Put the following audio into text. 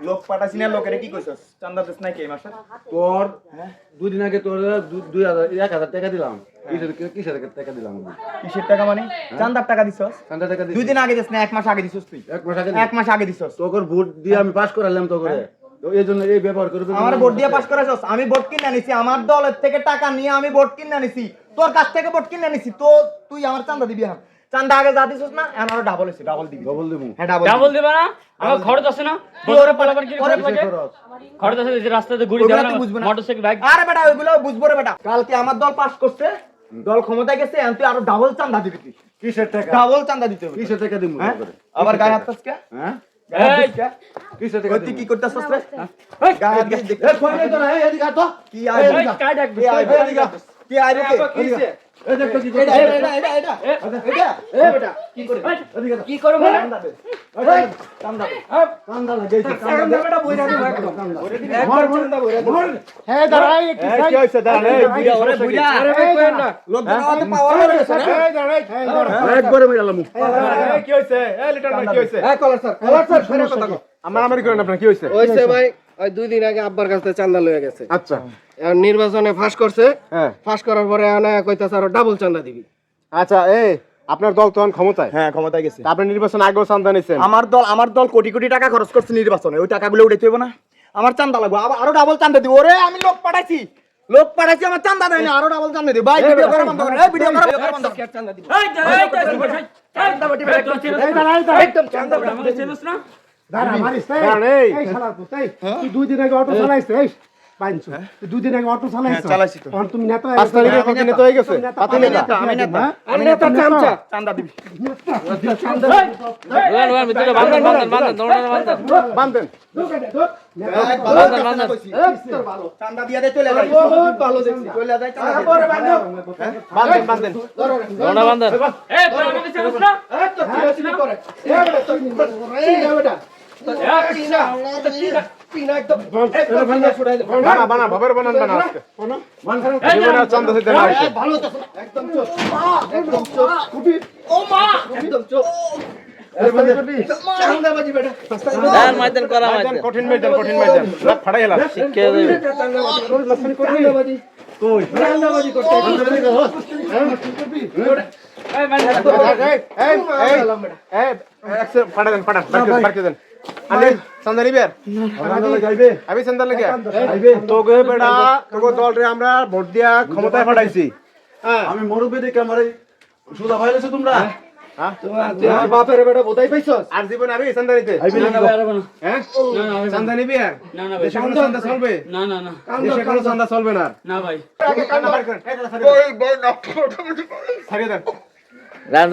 লোক পাঠাছি না, লোকের কি কইছস? চান্দা দিস নাই কে মাসে? তোর দুই দিন আগে তোর 2000 টাকা দিলাম। কিসের টাকা দিলাম? কিসের টাকা মানে? চান্দার টাকা দিছস? চান্দা টাকা দিছি। দুই দিন আগে দিস না, এক মাস আগে দিছস তুই। এক মাস আগে দিছস। তোর ভোট দিয়ে আমি পাস করালাম তো করে। তো এই জন্য এই ব্যবহার করে আমার ভোট দিয়ে পাস করাছস। আমি ভোট কিনে নিছি, আমার দলের থেকে টাকা নিয়ে আমি ভোট কিনে নিছি। তোর কাছ থেকে ভোট কিনে নিছি। তো তুই আমার চান্দা দিবি এখন। চান্দা আগে যা দিছস না, এখন আরো ডাবল হইছে, ডাবল দিবি। ডবল দেবো। হ্যাঁ ডাবল দিবা না? আমার খরচ আছে না? তুই ওরে পালাবার কি খরচ লাগে? খরচ আছে যে রাস্তাতে ঘুরে যাবে না, মোটরসাইকেল বাইক। আরে বেটা ওইগুলো বুঝবো রে বেটা। কালকে আমার দল পাস করছে, দল ক্ষমতায় গেছে, এখন তুই আরো ডাবল চান্দা দিবি তুই। কিসের টাকা? ডাবল চান্দা দিতে হবে। কিসের টাকা দিমু? আবার গায়ে হাত কে? হ্যাঁ? কিসের টাকা? তুই কি করতেছস রে? গায়ে হাত দিয়ে এ কই নাই তো না, এদিকে আয় তো। কি আইবে? কাই ডাকবে? কি আইবে কে? এই দেখ তো কি এটা বেটা কি করে? কি করব মানে? চান্দা দে। কান্দা লাগাইছে। চান্দা বেটা বইরা দে একদম। মর চান্দা বইরা দে। হে দাঁড়াই একটু কি হইছে দাঁড়া? এই বুইড়া ওরে বুইড়া। আরে ভাই কোয়েন না। লোক জনগণ পাওয়ার হয়ে গেছে না? একবারে মেরালাম। কি হইছে? এই লিটার ভাই কি হইছে? কলার স্যার শুনে কথা কও। আমার করেন আপনার কি হইছে? ওইছে ভাই ওই 2 দিন আগে আব্বার কাছে চান্দা লয়ে গেছে। আচ্ছা। এখন নির্বাচনে ফাঁস করছে, হ্যাঁ। ফাঁস করার পরে আনা কইতাছে আরো ডাবল চান্দা দিবি। আচ্ছা এই আপনার দল তখন ক্ষমতায়। হ্যাঁ ক্ষমতায় গেছে। আপনি নির্বাচন আগেও চান্দা নিছেন। আমার দল কোটি কোটি টাকা খরচ করছে নির্বাচনে, ওই টাকাগুলো উঠাইতে হইব না? আমার চান্দা লাগবে, আরো ডাবল চান্দা দিব। ওরে আমি লোক পাঠাইছি আমার চান্দা দেয় না, আরো ডাবল চান্দা দিব। ভাই ভিডিও করা বন্ধ করেন, এই ভিডিও করা বন্ধ করেন। চান্দা দিব। এই চান্দা বাটি একদম চান্দা বাটি আমাকে চেনস না? দাঁড়া মারিস এই শালার পুত এই তুই 2 দিন আগে অটো চালাইছিস এই পাইনছ তুই 2 দিন আগে অটো চালাইছিস চালাইছি তো। এখন তুমি নেতা 5 তারিখে কত নেতা হয়ে গেছে পাতি নেতা আমি নেতা চামচা চান্দা দিবি। ওয়ান ভিতরে বান্ধন দৌড়ানো বান্ধেন চান্দা দিয়া দে চলে যাই। ভালো দেখছি চলে যাই চান্দা দিয়ে। বান্ধেন দৌড়া বান্ধন। এই তোরা আমাকে চেনস না? বানা বাবার বানান বানা আজকে জীবনে চান্দা দিতে না আসে ভালো তো একদম চোখ একদম চোখ কুপি ও মা একদম চোখ চান্দা বাজি বেটা আর ময়দান করা ময়দান কঠিন ময়দান রাত ফাড়াই হেলা শিক্ষা দেবে। চান্দা বাজি কই চান্দা বাজি করতে এই মানে ফাড়া দেন বাড়তে দেন আরে চান্দা নিবের গাইবে আমি চান্দা লাগে তোকে বেটা তোকে দল রে আমরা ভোট দিয়া ক্ষমতায় ফাটাইছি আমি মরুবে দেখে আমারে সুদা ভাইলেছো তোমরা তোমার বাপের বেটা বোধাই পাইছস আর জীবন আমি চান্দা নিতে হ্যাঁ চান্দা নিবি আর দেশে কোনো চান্দা চলবে দেশে কোনো চান্দা চলবে না না ভাই ছাড়িয়ে দেন রান